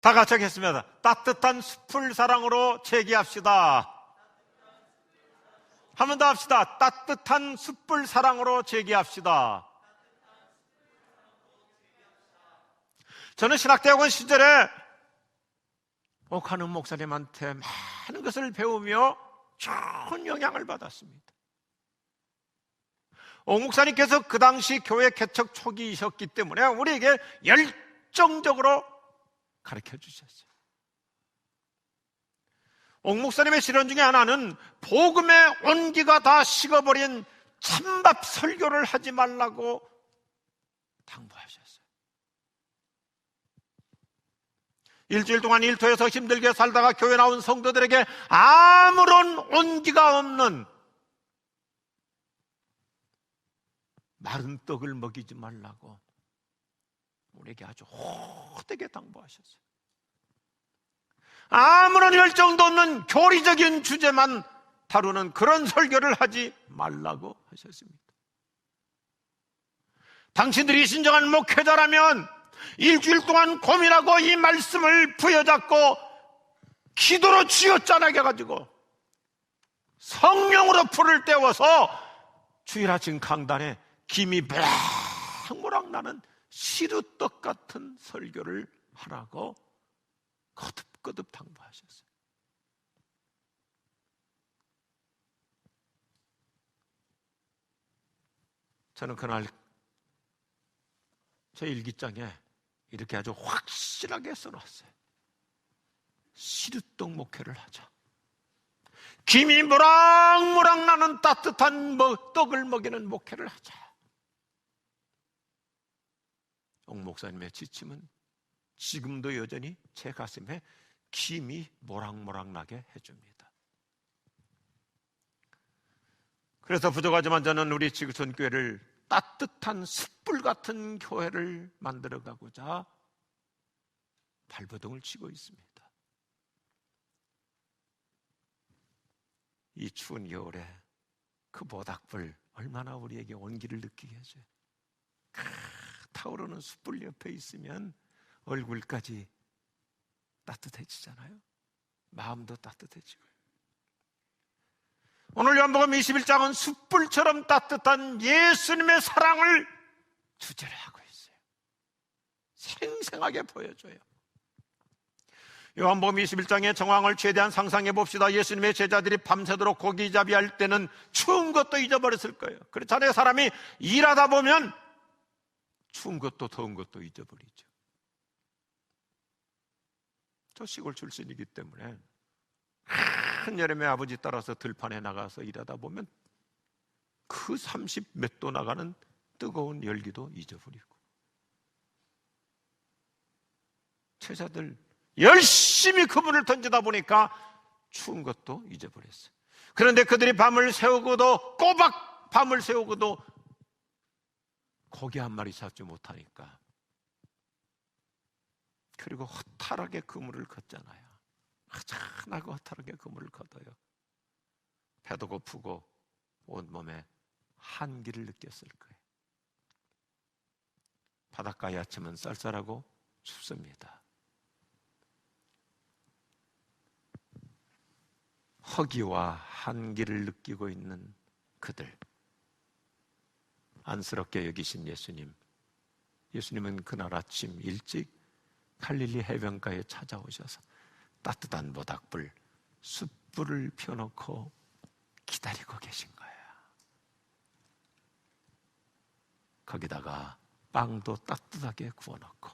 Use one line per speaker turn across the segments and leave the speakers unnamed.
다 같이 하겠습니다. 따뜻한 숲을 사랑으로 재기합시다. 한 번 더 합시다. 따뜻한 숲을 사랑으로 재기합시다. 저는 신학대학원 시절에 옥하는 목사님한테 많은 것을 배우며 좋은 영향을 받았습니다. 옥 목사님께서 그 당시 교회 개척 초기이셨기 때문에 우리에게 열정적으로 가르쳐 주셨어요. 옥 목사님의 실현 중에 하나는 복음의 온기가 다 식어버린 찬밥 설교를 하지 말라고 당부하셨어요. 일주일 동안 일터에서 힘들게 살다가 교회 나온 성도들에게 아무런 온기가 없는 마른 떡을 먹이지 말라고 우리에게 아주 호되게 당부하셨어요. 아무런 열정도 없는 교리적인 주제만 다루는 그런 설교를 하지 말라고 하셨습니다. 당신들이 진정한 목회자라면 일주일 동안 고민하고 이 말씀을 부여잡고 기도로 쥐어짜내게 가지고 성령으로 불을 때워서 주일 아침 강단에 김이 모락모락 나는 시루떡 같은 설교를 하라고 거듭거듭 당부하셨어요. 저는 그날 제 일기장에 이렇게 아주 확실하게 써놨어요. 시루떡 목회를 하자. 김이 모락모락 나는 따뜻한 떡을 먹이는 목회를 하자. 옥 목사님의 지침은 지금도 여전히 제 가슴에 김이 모락모락 나게 해줍니다. 그래서 부족하지만 저는 우리 지구촌 교회를 따뜻한 숯불 같은 교회를 만들어가고자 발버둥을 치고 있습니다. 이 추운 겨울에 그 모닥불 얼마나 우리에게 온기를 느끼게 해줘요. 타오르는 숯불 옆에 있으면 얼굴까지 따뜻해지잖아요. 마음도 따뜻해지고요. 오늘 요한복음 21장은 숯불처럼 따뜻한 예수님의 사랑을 주제로 하고 있어요. 생생하게 보여줘요. 요한복음 21장의 정황을 최대한 상상해 봅시다. 예수님의 제자들이 밤새도록 고기잡이 할 때는 추운 것도 잊어버렸을 거예요. 그렇잖아요. 사람이 일하다 보면 추운 것도 더운 것도 잊어버리죠. 저 시골 출신이기 때문에 한여름에 아버지 따라서 들판에 나가서 일하다 보면 그 30 몇 도 나가는 뜨거운 열기도 잊어버리고, 제자들 열심히 그물을 던지다 보니까 추운 것도 잊어버렸어요. 그런데 그들이 밤을 새우고도 꼬박 밤을 새우고도 고기 한 마리 잡지 못하니까, 그리고 허탈하게 그물을 걷잖아요. 허전하고 허탈하게 그물을 걷어요. 배도 고프고 온몸에 한기를 느꼈을 거예요. 바닷가의 아침은 쌀쌀하고 춥습니다. 허기와 한기를 느끼고 있는 그들, 안쓰럽게 여기신 예수님은 그날 아침 일찍 갈릴리 해변가에 찾아오셔서 따뜻한 모닥불, 숯불을 펴놓고 기다리고 계신 거예요. 거기다가 빵도 따뜻하게 구워놓고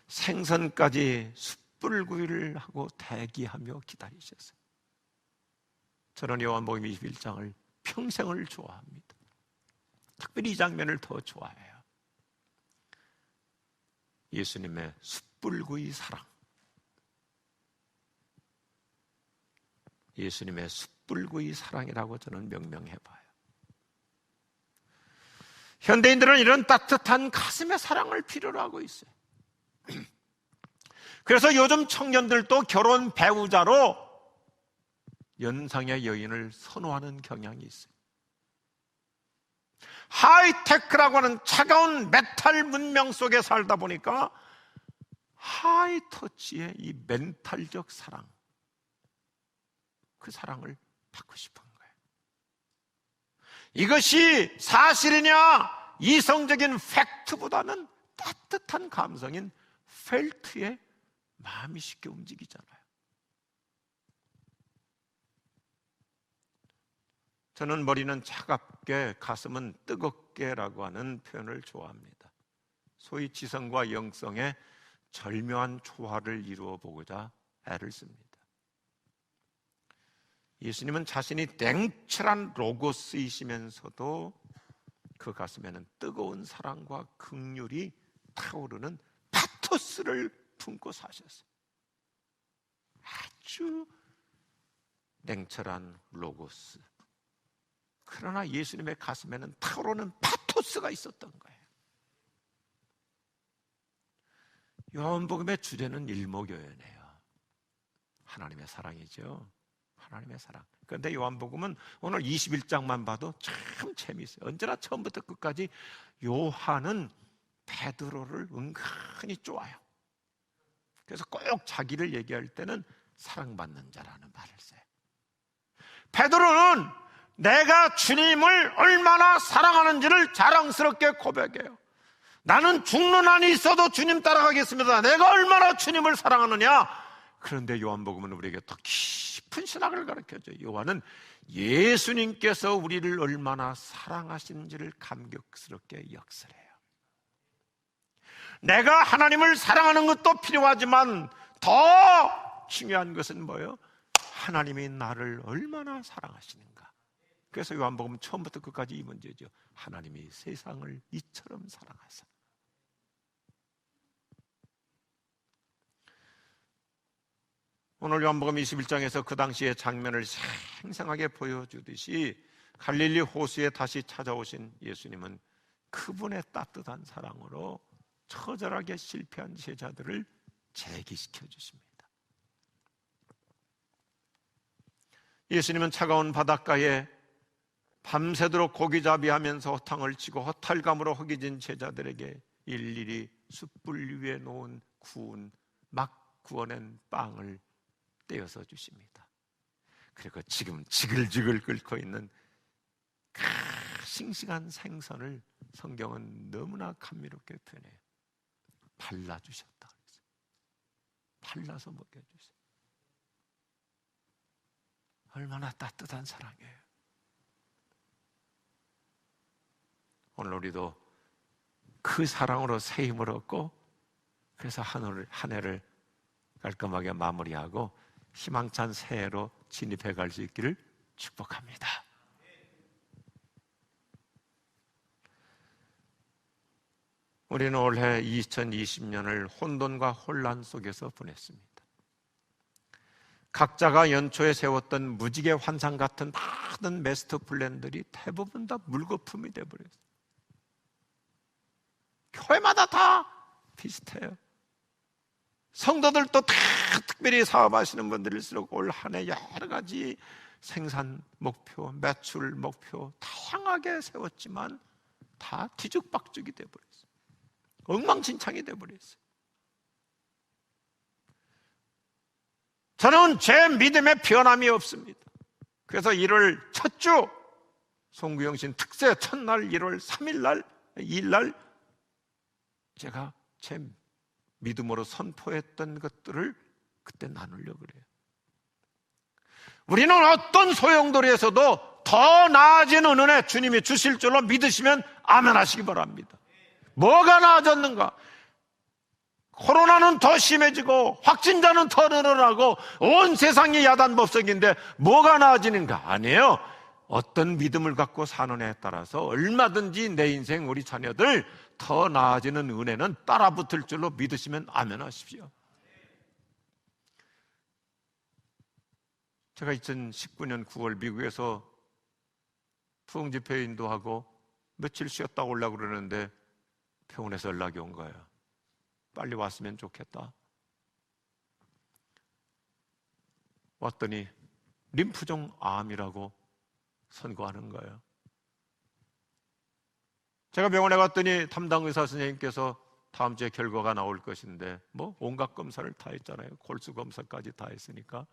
생선까지 숯불구이를 하고 대기하며 기다리셨어요. 저는 요한복음 21장을 평생을 좋아합니다. 특별히 이 장면을 더 좋아해요. 예수님의 숯불구이 사랑, 예수님의 숯불구이 사랑이라고 저는 명명해봐요. 현대인들은 이런 따뜻한 가슴의 사랑을 필요로 하고 있어요. 그래서 요즘 청년들도 결혼 배우자로 연상의 여인을 선호하는 경향이 있어요. 하이테크라고 하는 차가운 메탈 문명 속에 살다 보니까 하이터치의 이 멘탈적 사랑, 그 사랑을 받고 싶은 거예요. 이것이 사실이냐, 이성적인 팩트보다는 따뜻한 감성인 펠트의 마음이 쉽게 움직이잖아요. 저는 머리는 차갑게, 가슴은 뜨겁게라고 하는 표현을 좋아합니다. 소위 지성과 영성의 절묘한 조화를 이루어 보고자 애를 씁니다. 예수님은 자신이 냉철한 로고스이시면서도 그 가슴에는 뜨거운 사랑과 긍휼이 타오르는 파토스를 품고 사셨어요. 아주 냉철한 로고스. 그러나 예수님의 가슴에는 타오르는 파토스가 있었던 거예요. 요한복음의 주제는 일목요연해요. 하나님의 사랑이죠. 하나님의 사랑. 그런데 요한복음은 오늘 21장만 봐도 참 재미있어요. 언제나 처음부터 끝까지 요한은 베드로를 은근히 좋아요. 그래서 꼭 자기를 얘기할 때는 사랑받는 자라는 말을 써요. 베드로는 내가 주님을 얼마나 사랑하는지를 자랑스럽게 고백해요. 나는 죽는 한이 있어도 주님 따라가겠습니다. 내가 얼마나 주님을 사랑하느냐. 그런데 요한복음은 우리에게 더 깊은 신학을 가르쳐줘요. 요한은 예수님께서 우리를 얼마나 사랑하시는지를 감격스럽게 역설해요. 내가 하나님을 사랑하는 것도 필요하지만 더 중요한 것은 뭐예요? 하나님이 나를 얼마나 사랑하시는가. 그래서 요한복음 처음부터 끝까지 이 문제죠. 하나님이 세상을 이처럼 사랑하사. 오늘 요한복음 21장에서 그 당시의 장면을 생생하게 보여주듯이 갈릴리 호수에 다시 찾아오신 예수님은 그분의 따뜻한 사랑으로 처절하게 실패한 제자들을 재기시켜 주십니다. 예수님은 차가운 바닷가에 밤새도록 고기잡이하면서 호탕을 치고 허탈감으로 허기진 제자들에게 일일이 숯불 위에 놓은 구운 막 구워낸 빵을 떼어서 주십니다. 그리고 지금 지글지글 끓고 있는 그 싱싱한 생선을 성경은 너무나 감미롭게 표현해요. 발라주셨다. 발라서 먹여주세요. 얼마나 따뜻한 사랑이에요. 오늘 우리도 그 사랑으로 새 힘을 얻고 그래서 한 해를 깔끔하게 마무리하고 희망찬 새해로 진입해 갈 수 있기를 축복합니다. 우리는 올해 2020년을 혼돈과 혼란 속에서 보냈습니다. 각자가 연초에 세웠던 무지개 환상 같은 많은 마스터 플랜들이 대부분 다 물거품이 되어버렸어요. 교회마다 다 비슷해요. 성도들도 다 특별히 사업하시는 분들일수록 올 한 해 여러 가지 생산 목표, 매출 목표 다양하게 세웠지만 다 뒤죽박죽이 되어버렸어요. 엉망진창이 되어버렸어요. 저는 제 믿음에 변함이 없습니다. 그래서 1월 첫 주 송구영신 특세 첫날 1월 3일 2일날 제가 제 믿음으로 선포했던 것들을 그때 나누려고 그래요. 우리는 어떤 소용돌이에서도 더 나아진 은혜 주님이 주실 줄로 믿으시면 아멘 하시기 바랍니다. 뭐가 나아졌는가? 코로나는 더 심해지고 확진자는 더 늘어나고 온 세상이 야단법석인데 뭐가 나아지는가? 아니에요. 어떤 믿음을 갖고 사는 애에 따라서 얼마든지 내 인생 우리 자녀들 더 나아지는 은혜는 따라붙을 줄로 믿으시면 아멘 하십시오. 제가 2019년 9월 미국에서 부흥집회 인도하고 며칠 쉬었다 오려고 그러는데 병원에서 연락이 온 거예요. 빨리 왔으면 좋겠다. 왔더니 림프종 암이라고 선고하는 거예요. 제가 병원에 갔더니 담당 의사 선생님께서 다음 주에 결과가 나올 것인데 뭐 온갖 검사를 다 했잖아요. 골수 검사까지 다 했으니까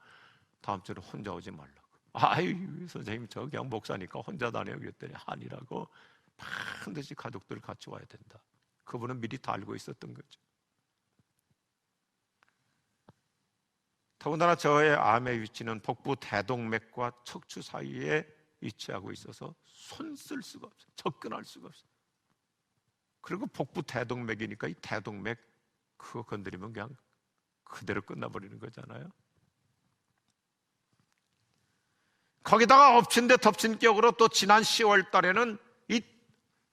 다음 주에 혼자 오지 말라고. 아유, 선생님 저 그냥 목사니까 혼자 다녀요 그랬더니 아니라고, 반드시 가족들 같이 와야 된다. 그분은 미리 다 알고 있었던 거죠. 더군다나 저의 암의 위치는 복부 대동맥과 척추 사이에 위치하고 있어서 손 쓸 수가 없어요. 접근할 수가 없어요. 그리고 복부 대동맥이니까 이 대동맥 그거 건드리면 그냥 그대로 끝나버리는 거잖아요. 거기다가 엎친 데 덮친 격으로 또 지난 10월 달에는 이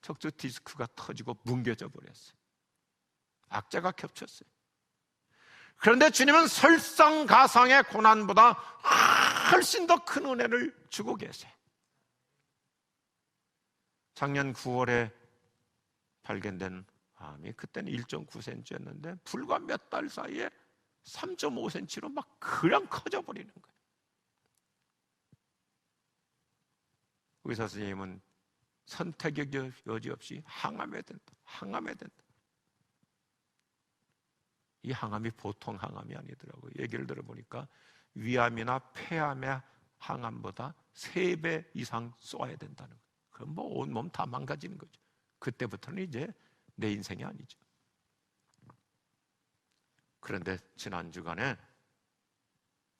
척추 디스크가 터지고 뭉개져 버렸어요. 악재가 겹쳤어요. 그런데 주님은 설상가상의 고난보다 훨씬 더 큰 은혜를 주고 계세요. 작년 9월에 발견된 암이 그때는 1.9cm였는데 불과 몇 달 사이에 3.5cm로 막 그냥 커져버리는 거예요. 의사 선생님은 선택의 여지 없이 항암해야 된다. 항암해야 된다. 이 항암이 보통 항암이 아니더라고요. 얘기를 들어보니까 위암이나 폐암의 항암보다 3배 이상 쏘아야 된다는 거예요. 그럼 뭐 온몸 다 망가지는 거죠. 그때부터는 이제 내 인생이 아니죠. 그런데 지난 주간에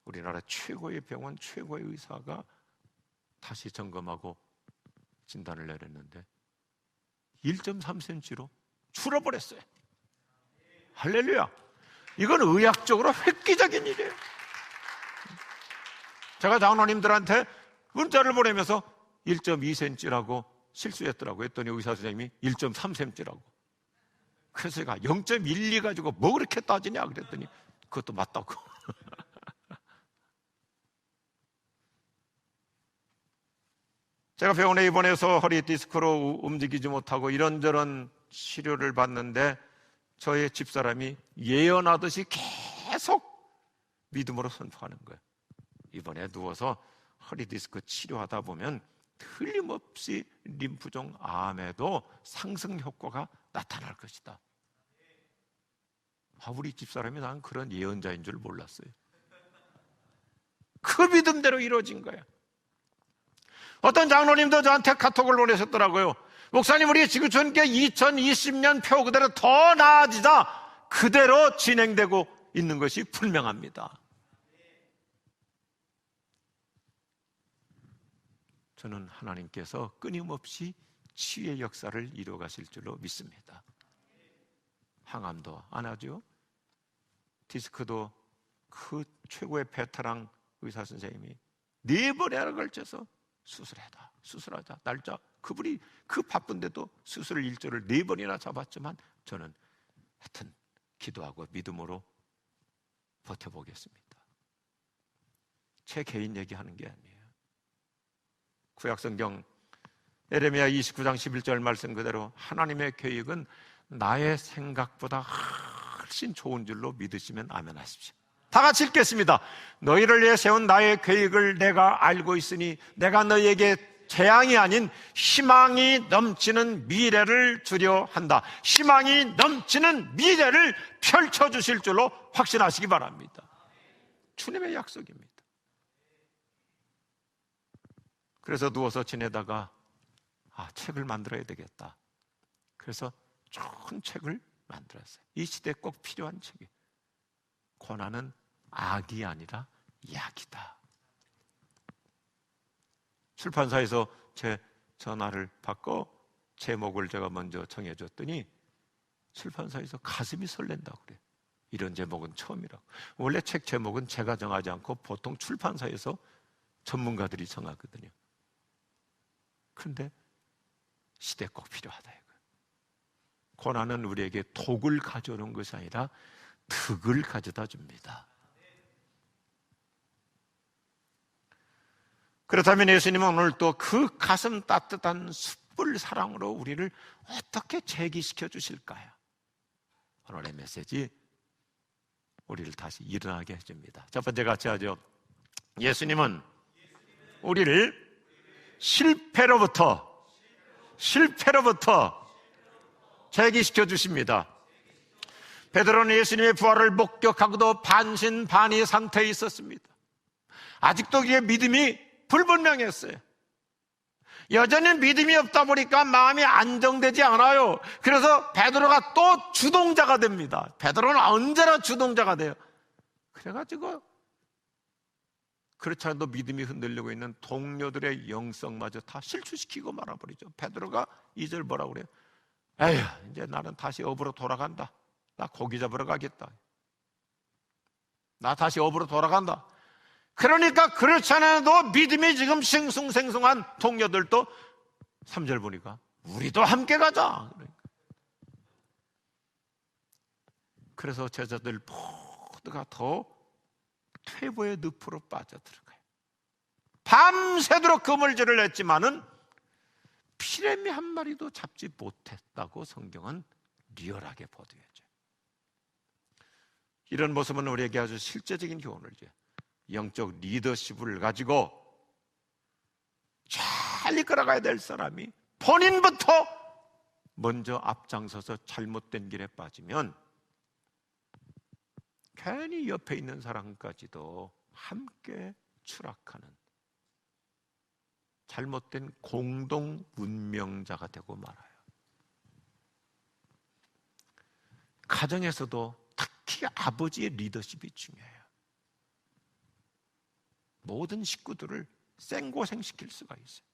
우리나라 최고의 병원, 최고의 의사가 다시 점검하고 진단을 내렸는데 1.3cm로 줄어버렸어요. 할렐루야! 이건 의학적으로 획기적인 일이에요. 제가 장로님들한테 문자를 보내면서 1.2cm라고 실수했더라고요. 했더니 의사 선생님이 1.3cm라고. 그래서 제가 0.12 가지고 뭐 그렇게 따지냐 그랬더니 그것도 맞다고. 제가 병원에 입원해서 허리 디스크로 움직이지 못하고 이런저런 치료를 받는데 저의 집사람이 예언하듯이 계속 믿음으로 선포하는 거예요. 이번에 누워서 허리 디스크 치료하다 보면 틀림없이 림프종 암에도 상승 효과가 나타날 것이다. 우리 집사람이 난 그런 예언자인 줄 몰랐어요. 그 믿음대로 이루어진 거야. 어떤 장로님도 저한테 카톡을 보내셨더라고요. 목사님, 우리 지구촌교회 2020년 표 그대로 더 나아지자 그대로 진행되고 있는 것이 분명합니다. 저는 하나님께서 끊임없이 치유의 역사를 이루어 가실 줄로 믿습니다. 항암도 안 하죠. 디스크도 그 최고의 베테랑 의사 선생님이 4번에 걸쳐서 수술하자 날짜, 그분이 그 바쁜데도 수술 일조를 4번이나 잡았지만 저는 하여튼 기도하고 믿음으로 버텨보겠습니다. 제 개인 얘기하는 게 아니에요. 구약성경 에레미야 29장 11절 말씀 그대로 하나님의 계획은 나의 생각보다 훨씬 좋은 줄로 믿으시면 아멘 하십시오. 다 같이 읽겠습니다. 너희를 위해 세운 나의 계획을 내가 알고 있으니 내가 너희에게 재앙이 아닌 희망이 넘치는 미래를 주려 한다. 희망이 넘치는 미래를 펼쳐주실 줄로 확신하시기 바랍니다. 주님의 약속입니다. 그래서 누워서 지내다가 책을 만들어야 되겠다. 그래서 좋은 책을 만들었어요. 이 시대에 꼭 필요한 책이에요. 고난은 악이 아니라 약이다. 출판사에서 제 전화를 받고 제목을 제가 먼저 정해줬더니 출판사에서 가슴이 설렌다고 그래요. 이런 제목은 처음이라고. 원래 책 제목은 제가 정하지 않고 보통 출판사에서 전문가들이 정하거든요. 그런데 시대에 꼭 필요하다 이거예요. 고난은 우리에게 독을 가져오는 것이 아니라 득을 가져다 줍니다. 그렇다면 예수님은 오늘 또 그 가슴 따뜻한 숯불 사랑으로 우리를 어떻게 재기시켜 주실까요? 오늘의 메시지 우리를 다시 일어나게 해줍니다. 첫 번째 같이 하죠. 예수님은 우리를 실패로부터 재기시켜 주십니다. 베드로는 예수님의 부활을 목격하고도 반신반의 상태에 있었습니다. 아직도 그의 믿음이 불분명했어요. 여전히 믿음이 없다 보니까 마음이 안정되지 않아요. 그래서 베드로가 또 주동자가 됩니다. 베드로는 언제나 주동자가 돼요. 그래가지고 그렇지 않아도 믿음이 흔들리고 있는 동료들의 영성마저 다 실추시키고 말아버리죠. 베드로가 2절 뭐라고 그래요? 에휴, 이제 나는 다시 업으로 돌아간다. 나 고기 잡으러 가겠다. 나 다시 업으로 돌아간다. 그러니까 그렇지 않아도 믿음이 지금 싱숭생숭한 동료들도 3절 보니까 우리도 함께 가자. 그래서 제자들 모두가 더 퇴보의 늪으로 빠져들어가요. 밤새도록 그물질을 했지만은 피레미 한 마리도 잡지 못했다고 성경은 리얼하게 보도해줘요. 이런 모습은 우리에게 아주 실제적인 교훈을 줘요. 영적 리더십을 가지고 잘 이끌어가야 될 사람이 본인부터 먼저 앞장서서 잘못된 길에 빠지면 괜히 옆에 있는 사람까지도 함께 추락하는 잘못된 공동 운명자가 되고 말아요. 가정에서도 특히 아버지의 리더십이 중요해요. 모든 식구들을 생고생시킬 수가 있어요.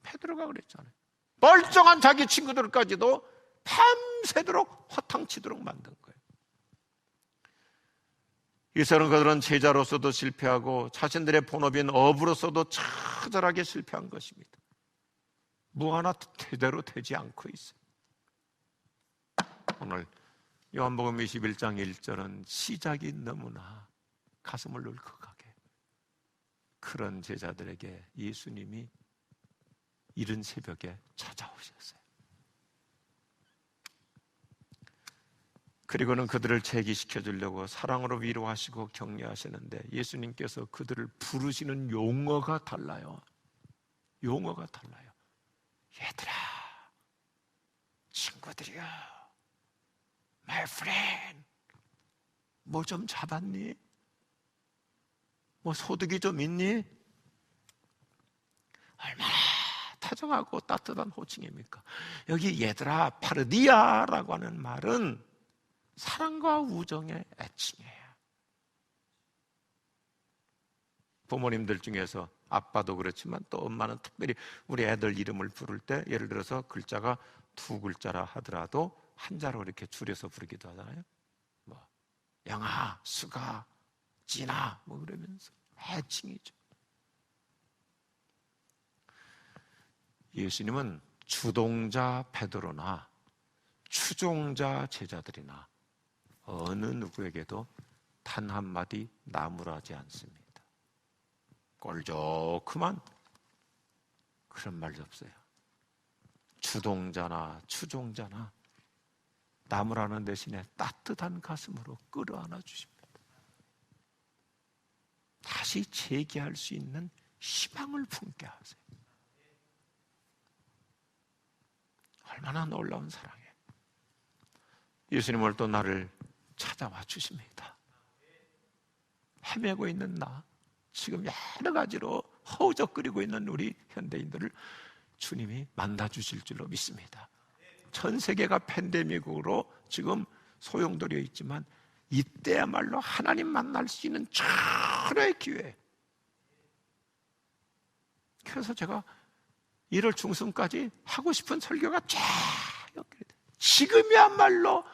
베드로가 그랬잖아요. 멀쩡한 자기 친구들까지도 밤새도록 허탕치도록 만든 거예요. 이 사람 그들은 제자로서도 실패하고 자신들의 본업인 업으로서도 처절하게 실패한 것입니다. 뭐 하나 제대로 되지 않고 있어요. 오늘 요한복음 21장 1절은 시작이 너무나 가슴을 울컥하게 그런 제자들에게 예수님이 이른 새벽에 찾아오셨어요. 그리고는 그들을 재기시켜 주려고 사랑으로 위로하시고 격려하시는데 예수님께서 그들을 부르시는 용어가 달라요. 용어가 달라요. 얘들아, 친구들이야, my friend, 뭐 좀 잡았니? 뭐 소득이 좀 있니? 얼마나 다정하고 따뜻한 호칭입니까? 여기 얘들아, 파르디아라고 하는 말은 사랑과 우정의 애칭이에요. 부모님들 중에서 아빠도 그렇지만 또 엄마는 특별히 우리 애들 이름을 부를 때 예를 들어서 글자가 2글자라 하더라도 한자로 이렇게 줄여서 부르기도 하잖아요. 뭐 영아, 수가, 진아 뭐 그러면서 애칭이죠. 예수님은 주동자 베드로나 추종자 제자들이나 어느 누구에게도 단 한마디 나무라지 않습니다. 꼴좋구만 그런 말도 없어요. 주동자나 추종자나 나무라는 대신에 따뜻한 가슴으로 끌어안아 주십니다. 다시 재기할 수 있는 희망을 품게 하세요. 얼마나 놀라운 사랑이에요. 예수님 오늘 또 나를 찾아와 주십니다. 헤매고 있는 나, 지금 여러 가지로 허우적거리고 있는 우리 현대인들을 주님이 만나 주실 줄로 믿습니다. 전 세계가 팬데믹으로 지금 소용돌이어 있지만 이때야말로 하나님 만날 수 있는 절호의 기회. 그래서 제가 1월 중순까지 하고 싶은 설교가 쫙 연결돼요. 지금이야말로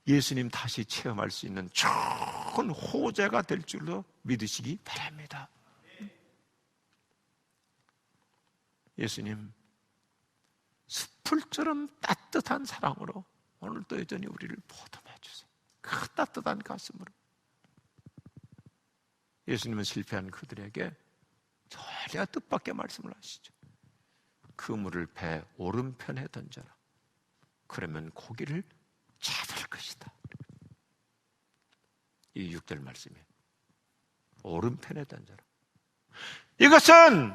예수님 다시 체험할 수 있는 좋은 호재가 될 줄로 믿으시기 바랍니다. 예수님 숯불처럼 따뜻한 사랑으로 오늘도 여전히 우리를 보듬어 주세요. 그 따뜻한 가슴으로. 예수님은 실패한 그들에게 전혀 뜻밖의 말씀을 하시죠. 그물을 배 오른편에 던져라. 그러면 고기를 잡을 것이다. 이 6절 말씀이에요. 오른편에 던져라. 이것은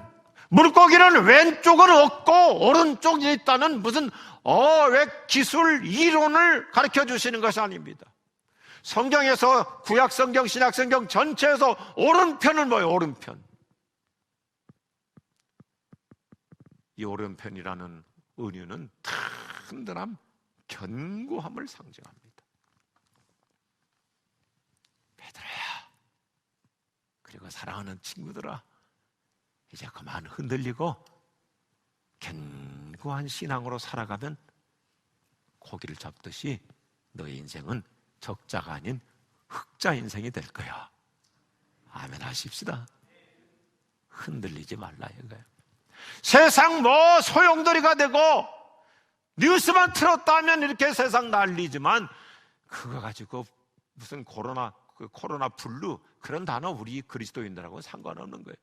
물고기는 왼쪽은 없고 오른쪽에 있다는 무슨 어획 기술 이론을 가르쳐 주시는 것이 아닙니다. 성경에서 구약성경, 신약성경 전체에서 오른편은 뭐예요? 오른편. 이 오른편이라는 은유는 든든함, 견고함을 상징합니다. 베드로야, 그리고 사랑하는 친구들아, 이제 그만 흔들리고 견고한 신앙으로 살아가면 고기를 잡듯이 너의 인생은 적자가 아닌 흑자 인생이 될 거야. 아멘 하십시다. 흔들리지 말라 이거예요. 세상 뭐 소용돌이가 되고 뉴스만 틀었다면 이렇게 세상 난리지만 그거 가지고 무슨 코로나 블루 그런 단어 우리 그리스도인들하고는 상관없는 거예요.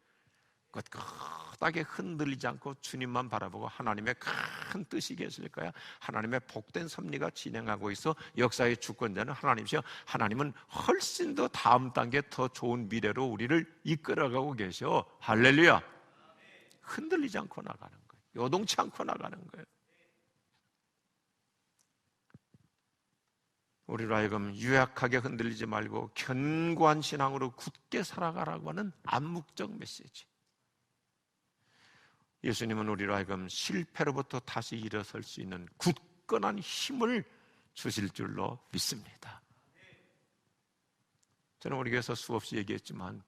끝까지 흔들리지 않고 주님만 바라보고 하나님의 큰 뜻이 계실 거야. 하나님의 복된 섭리가 진행하고 있어. 역사의 주권자는 하나님이시여, 하나님은 훨씬 더 다음 단계 더 좋은 미래로 우리를 이끌어가고 계셔. 할렐루야. 흔들리지 않고 나가는 거예요. 요동치 않고 나가는 거예요. 우리로 하여금 유약하게 흔들리지 말고 견고한 신앙으로 굳게 살아가라고 하는 암묵적 메시지. 예수님은 우리로 하여금 실패로부터 다시 일어설 수 있는 굳건한 힘을 주실 줄로 믿습니다. 저는 우리 교회에서 수없이 얘기했지만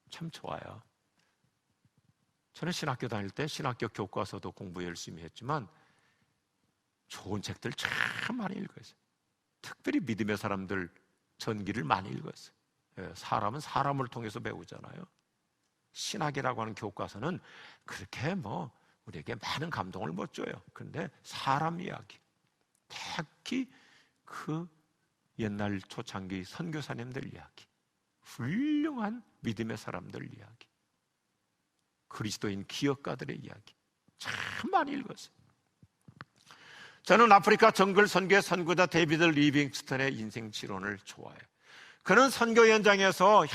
참 좋아요. 저는 신학교 다닐 때 신학교 교과서도 공부 열심히 했지만 좋은 책들 참 많이 읽었어요. 특별히 믿음의 사람들 전기를 많이 읽었어요. 사람은 사람을 통해서 배우잖아요. 신학이라고 하는 교과서는 그렇게 우리에게 많은 감동을 못 줘요. 그런데 사람 이야기, 특히 그 옛날 초창기 선교사님들 이야기, 훌륭한 믿음의 사람들 이야기, 그리스도인 기업가들의 이야기 참 많이 읽었어요. 저는 아프리카 정글 선교의 선구자 데이비드 리빙스턴의 인생 지론을 좋아해요. 그는 선교 현장에서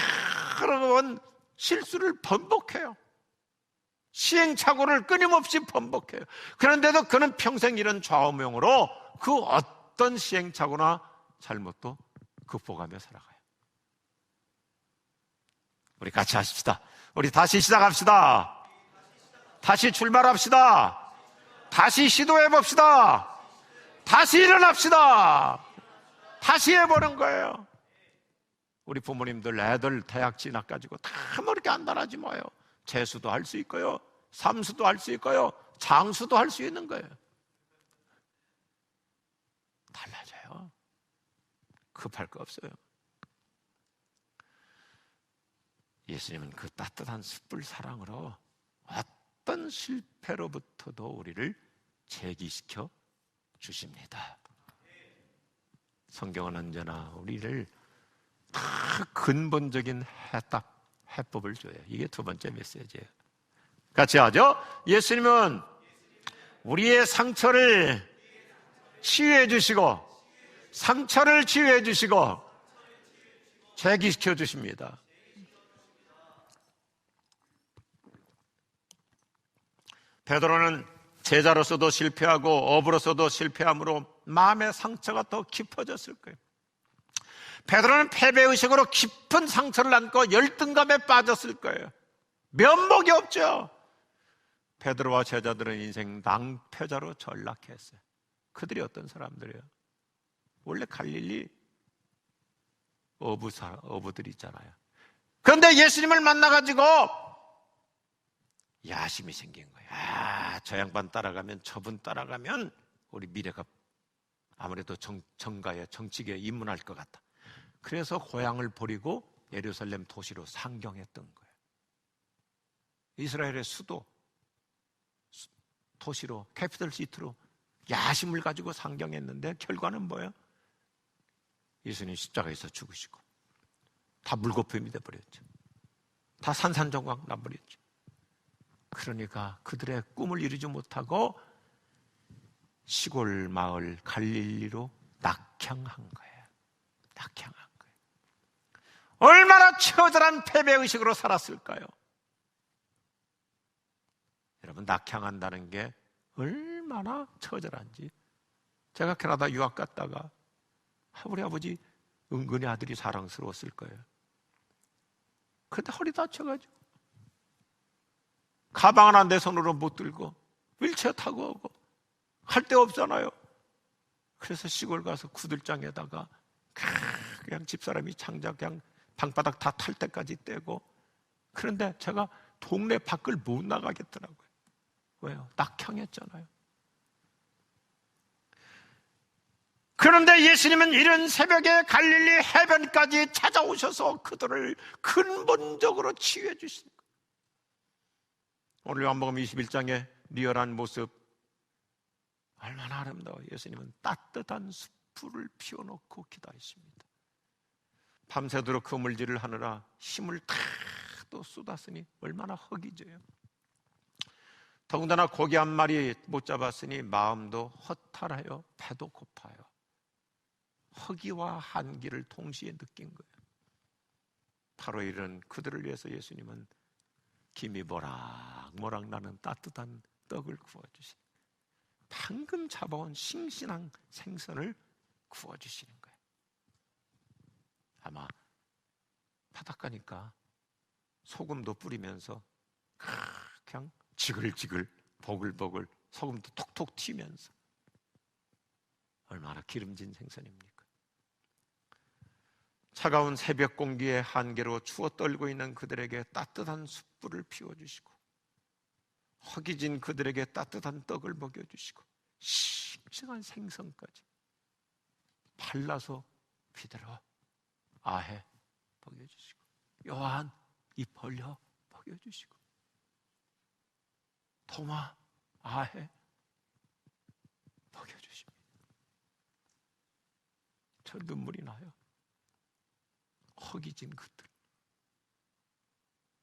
여러 번 실수를 번복해요. 시행착오를 끊임없이 번복해요. 그런데도 그는 평생 이런 좌우명으로 그 어떤 시행착오나 잘못도 극복하며 살아가요. 우리 같이 하십시다. 우리 다시 시작합시다. 다시 출발합시다. 다시 시도해봅시다. 다시 일어납시다. 다시 해보는 거예요. 우리 부모님들 애들 대학 진학가지고 다 이렇게 안달하지 마요. 재수도 할 수 있고요, 삼수도 할 수 있고요, 장수도 할 수 있는 거예요. 달라져요. 급할 거 없어요. 예수님은 그 따뜻한 숯불 사랑으로 어떤 실패로부터도 우리를 재기시켜 주십니다. 성경은 언제나 우리를 다 근본적인 해법을 줘요. 이게 두 번째 메시지예요. 같이 하죠. 예수님은 우리의 상처를 치유해 주시고, 상처를 치유해 주시고 재기시켜 주십니다. 베드로는 제자로서도 실패하고 어부로서도 실패함으로 마음의 상처가 더 깊어졌을 거예요. 베드로는 패배의식으로 깊은 상처를 안고 열등감에 빠졌을 거예요. 면목이 없죠. 베드로와 제자들은 인생 낭패자로 전락했어요. 그들이 어떤 사람들이에요? 원래 갈릴리 어부들 있잖아요. 그런데 예수님을 만나가지고 야심이 생긴 거예요. 저 양반 따라가면, 저분 따라가면 우리 미래가 아무래도 정가에, 정치계에 입문할 것 같다. 그래서 고향을 버리고 예루살렘 도시로 상경했던 거예요. 이스라엘의 수도, 도시로, 캐피털 시티로 야심을 가지고 상경했는데 결과는 뭐예요? 예수님 십자가에서 죽으시고 다 물거품이 돼버렸죠. 다 산산조각 나버렸죠. 그러니까 그들의 꿈을 이루지 못하고 시골 마을 갈릴리로 낙향한 거예요. 낙향한 거예요. 얼마나 처절한 패배의식으로 살았을까요? 낙향한다는 게 얼마나 처절한지. 제가 캐나다 유학 갔다가 우리 아버지 은근히 아들이 사랑스러웠을 거예요. 근데 허리 다쳐가지고 가방 하나 내 손으로 못 들고 휠체어 타고 오고 할 데 없잖아요. 그래서 시골 가서 구들장에다가 그냥 집사람이 장작 그냥 방바닥 다 탈 때까지 떼고. 그런데 제가 동네 밖을 못 나가겠더라고요. 왜요? 낙향했잖아요. 그런데 예수님은 이른 새벽에 갈릴리 해변까지 찾아오셔서 그들을 근본적으로 치유해 주신 거예요. 오늘 요한복음 21장의 리얼한 모습 얼마나 아름다워요. 예수님은 따뜻한 숯불을 피워놓고 기다리십니다. 밤새도록 그물질을 하느라 힘을 다 또 쏟았으니 얼마나 허기져요. 더군다나 고기 한 마리 못 잡았으니 마음도 허탈하여 배도 고파요. 허기와 한기를 동시에 느낀 거예요. 바로 이런 그들을 위해서 예수님은 김이 모락모락 나는 따뜻한 떡을 구워주신, 방금 잡아온 싱싱한 생선을 구워주시는 거예요. 아마 바닷가니까 소금도 뿌리면서 그냥 지글지글 보글보글 소금도 톡톡 튀면서 얼마나 기름진 생선입니까? 차가운 새벽 공기의 한계로 추워 떨고 있는 그들에게 따뜻한 숯불을 피워주시고, 허기진 그들에게 따뜻한 떡을 먹여주시고, 싱싱한 생선까지 발라서 비들어 아해 먹여주시고, 요한 입 벌려 먹여주시고, 도마 아해 먹여주십니다. 저 눈물이 나요. 허기진 그들,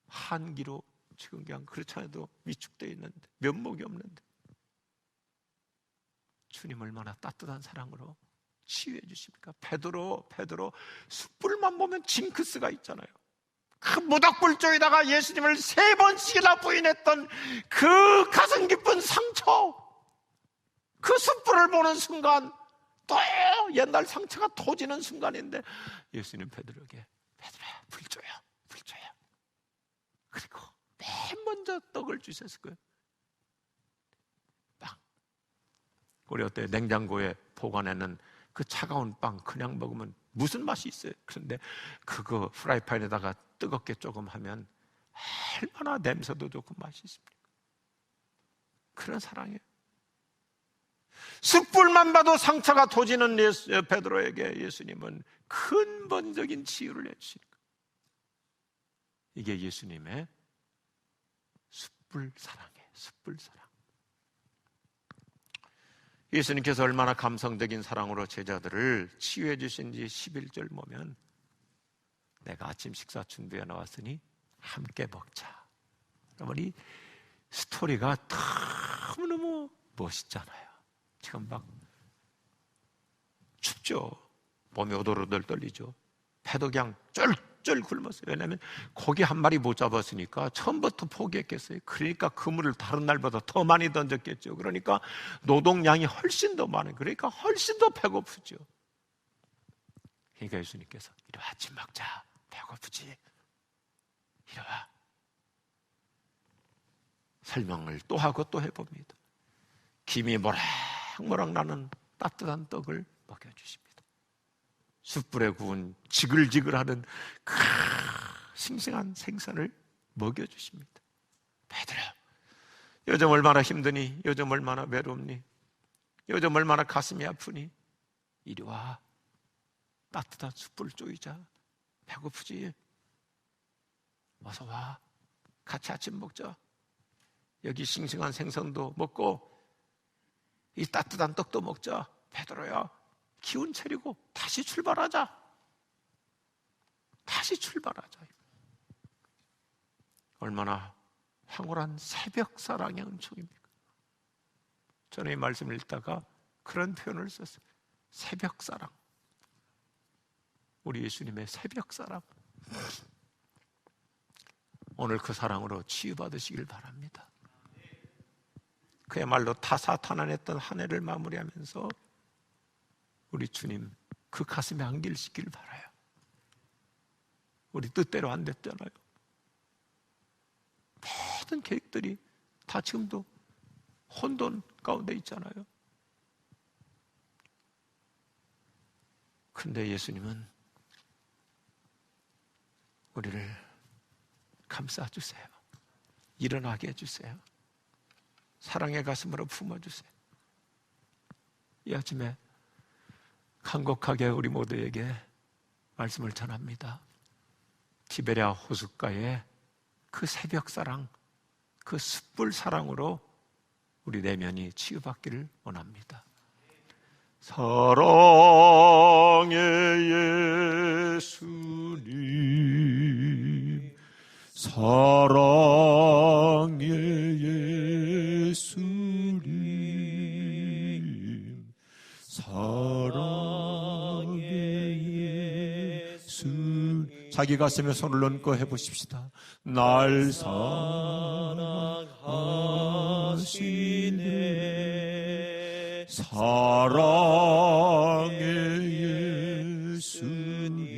한기로 지금 그냥 그렇지 않아도 위축되어 있는데, 면목이 없는데 주님 얼마나 따뜻한 사랑으로 치유해 주십니까? 베드로 숯불만 보면 징크스가 있잖아요. 그 무덤불 쪽에다가 예수님을 3번씩이나 부인했던 그 가슴 깊은 상처, 그 숯불을 보는 순간 또 옛날 상처가 터지는 순간인데, 예수님 베드로에게 베드로야 불 줘요. 그리고 맨 먼저 떡을 주셨을 거예요. 빵. 우리 어때 냉장고에 보관해놓은 그 차가운 빵 그냥 먹으면 무슨 맛이 있어요? 그런데 그거 프라이팬에다가 뜨겁게 조금 하면 얼마나 냄새도 좋고 맛이 있습니까? 그런 사랑이에요. 숯불만 봐도 상처가 터지는 베드로에게 예수님은 근본적인 치유를 해주시는 거예요. 이게 예수님의 숯불 사랑이에요. 숯불 사랑. 예수님께서 얼마나 감성적인 사랑으로 제자들을 치유해 주신지 11절 보면, 내가 아침 식사 준비해 나왔으니 함께 먹자. 여러분, 이 스토리가 너무너무 멋있잖아요. 지금 막 춥죠. 몸이 오돌오돌 떨리죠. 배도 그냥 쫄쫄 굶었어요. 왜냐하면 고기 한 마리 못 잡았으니까 처음부터 포기했겠어요. 그러니까 그물을 다른 날보다 더 많이 던졌겠죠. 그러니까 노동량이 훨씬 더 많아요. 그러니까 훨씬 더 배고프죠. 그러니까 예수님께서 이리 와, 아침 먹자. 배고프지? 이리 와. 설명을 또 하고 또 해봅니다. 김이 모락모락 나는 따뜻한 떡을 먹여주십니다. 숯불에 구운 지글지글하는 그 싱싱한 생선을 먹여주십니다. 베드로, 요즘 얼마나 힘드니? 요즘 얼마나 외롭니? 요즘 얼마나 가슴이 아프니? 이리 와, 따뜻한 숯불 쪼이자. 배고프지? 어서 와, 같이 아침 먹자. 여기 싱싱한 생선도 먹고 이 따뜻한 떡도 먹자. 베드로야, 기운 차리고 다시 출발하자. 다시 출발하자. 얼마나 황홀한 새벽 사랑의 은총입니까? 저는 이 말씀을 읽다가 그런 표현을 썼어요. 새벽 사랑. 우리 예수님의 새벽 사랑. 오늘 그 사랑으로 치유받으시길 바랍니다. 그야말로 다사다난했던 한 해를 마무리하면서 우리 주님 그 가슴에 안길시키길 바라요. 우리 뜻대로 안 됐잖아요. 모든 계획들이 다 지금도 혼돈 가운데 있잖아요. 근데 예수님은 우리를 감싸주세요. 일어나게 해주세요. 사랑의 가슴으로 품어주세요. 이 아침에 간곡하게 우리 모두에게 말씀을 전합니다. 티베리아 호숫가의 그 새벽 사랑, 그 숯불 사랑으로 우리 내면이 치유받기를 원합니다. 사랑의 예수님, 사랑의 예수님, 사랑의 예수님. 자기 가슴에 손을 얹고 해보십시다. 날 사랑하시네, 사랑의 예수님,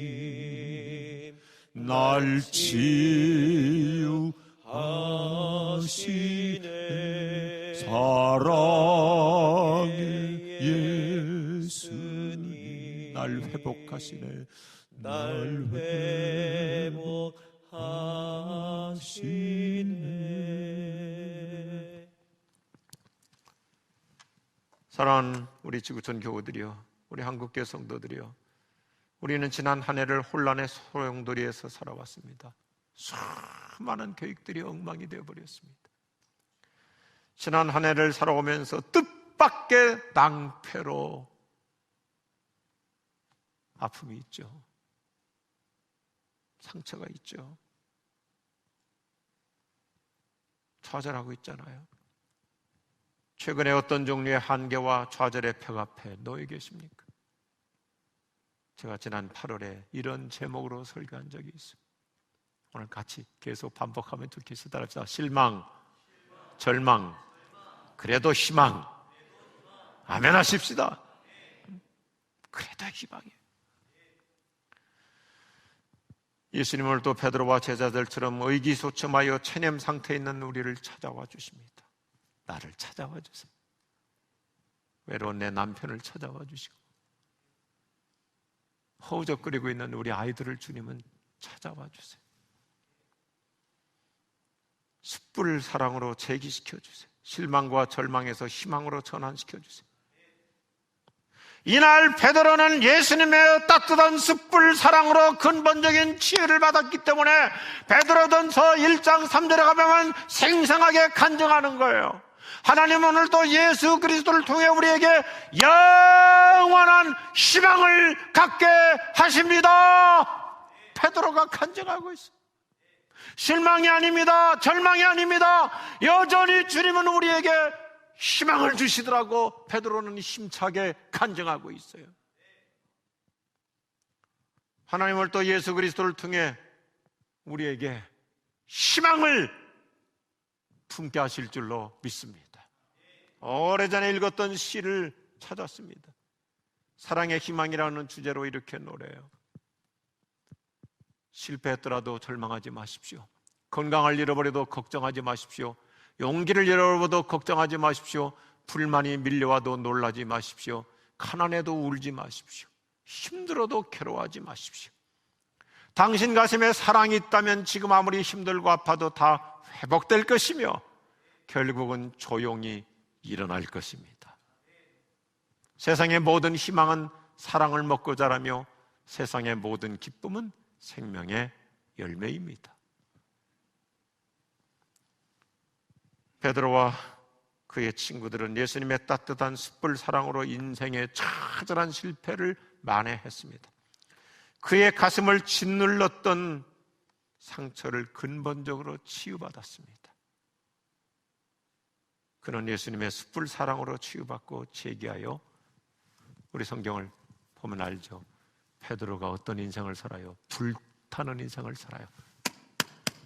날 치유하시네, 사랑의 예수님, 날 회복하시네, 날 회복하시네. 사랑하는 우리 지구촌 교우들이여, 우리 한국교회 성도들이여, 우리는 지난 한 해를 혼란의 소용돌이에서 살아왔습니다. 수많은 계획들이 엉망이 되어버렸습니다. 지난 한 해를 살아오면서 뜻밖의 낭패로 아픔이 있죠. 상처가 있죠. 좌절하고 있잖아요. 최근에 어떤 종류의 한계와 좌절의 벽 앞에 놓여 계십니까? 제가 지난 8월에 이런 제목으로 설교한 적이 있어요. 오늘 같이 계속 반복하면 좋겠습니다. 따라합시다. 실망, 절망, 그래도 희망. 아멘 하십시다. 그래도 희망이에요. 예수님은 또 베드로와 제자들처럼 의기소침하여 체념 상태에 있는 우리를 찾아와 주십니다. 나를 찾아와 주세요. 외로운 내 남편을 찾아와 주시고, 허우적거리고 있는 우리 아이들을 주님은 찾아와 주세요. 숯불 사랑으로 재기시켜 주세요. 실망과 절망에서 희망으로 전환시켜 주세요. 이날 베드로는 예수님의 따뜻한 숯불 사랑으로 근본적인 치유를 받았기 때문에 베드로전서 1장 3절에 가면 생생하게 간증하는 거예요. 하나님은 오늘도 예수 그리스도를 통해 우리에게 영원한 희망을 갖게 하십니다. 베드로가 간증하고 있어요. 실망이 아닙니다. 절망이 아닙니다. 여전히 주님은 우리에게 희망을 주시더라고 베드로는 힘차게 간증하고 있어요. 하나님은 또 예수 그리스도를 통해 우리에게 희망을 품게 하실 줄로 믿습니다. 오래전에 읽었던 시를 찾았습니다. 사랑의 희망이라는 주제로 이렇게 노래해요. 실패했더라도 절망하지 마십시오. 건강을 잃어버려도 걱정하지 마십시오. 용기를 잃어버려도 걱정하지 마십시오. 불만이 밀려와도 놀라지 마십시오. 가난해도 울지 마십시오. 힘들어도 괴로워하지 마십시오. 당신 가슴에 사랑이 있다면 지금 아무리 힘들고 아파도 다 회복될 것이며 결국은 조용히 일어날 것입니다. 세상의 모든 희망은 사랑을 먹고 자라며 세상의 모든 기쁨은 생명의 열매입니다. 베드로와 그의 친구들은 예수님의 따뜻한 숯불 사랑으로 인생의 처절한 실패를 만회했습니다. 그의 가슴을 짓눌렀던 상처를 근본적으로 치유받았습니다. 그는 예수님의 숯불 사랑으로 치유받고 재기하여, 우리 성경을 보면 알죠. 베드로가 어떤 인생을 살아요? 불타는 인생을 살아요.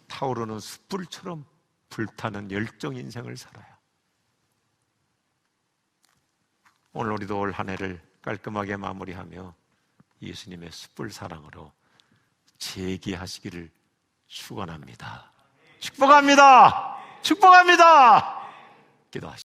타오르는 숯불처럼 불타는 열정 인생을 살아요. 오늘 우리도 올 한 해를 깔끔하게 마무리하며 예수님의 숯불 사랑으로 재기하시기를 축원합니다. 축복합니다. 축복합니다. 기도하시죠.